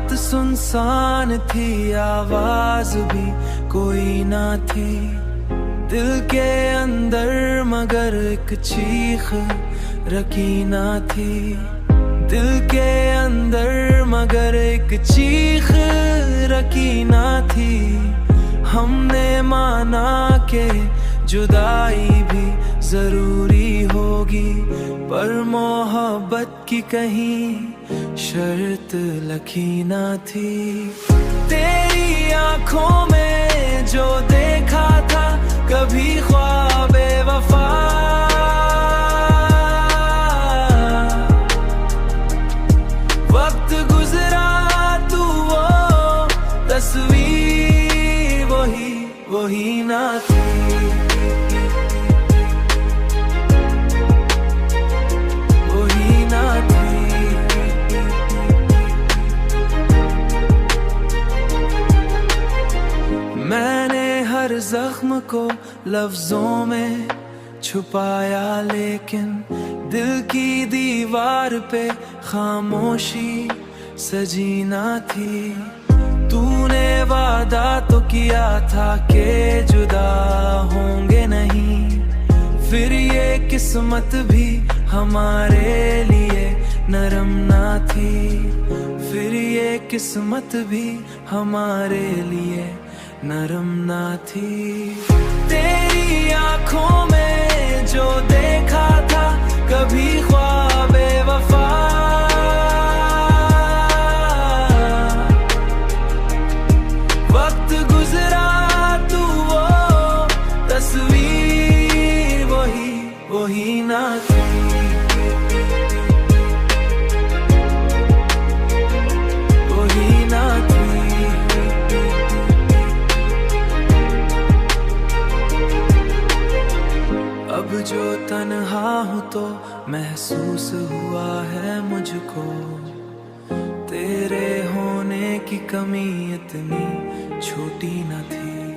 रात सुनसान थी, आवाज भी कोई ना थी। दिल के अंदर मगर एक चीख रखी ना थी। दिल के अंदर मगर एक चीख रखी ना थी। हमने माना के जुदाई भी जरूरी होगी, पर मोहब्बत की कहीं शर्त लखी ना थी। तेरी आंखों में जो देखा था कभी ख्वाबे वफा, वक्त गुजरा तू वो तस्वीर वही ना थी। मैंने हर जख्म को लफ्जों में छुपाया, लेकिन दिल की दीवार पे खामोशी सजी ना थी। तूने वादा तो किया था कि जुदा होंगे नहीं, फिर ये किस्मत भी हमारे लिए नरम ना थी। फिर ये किस्मत भी हमारे लिए नरम ना थी। तेरी आंखों में जो देखा था कभी ख्वाबे वफा, वक्त गुजरा तू वो तस्वीर वही ना थी। अब जो तन्हा हूँ तो महसूस हुआ है मुझको, तेरे होने की कमी इतनी छोटी न थी।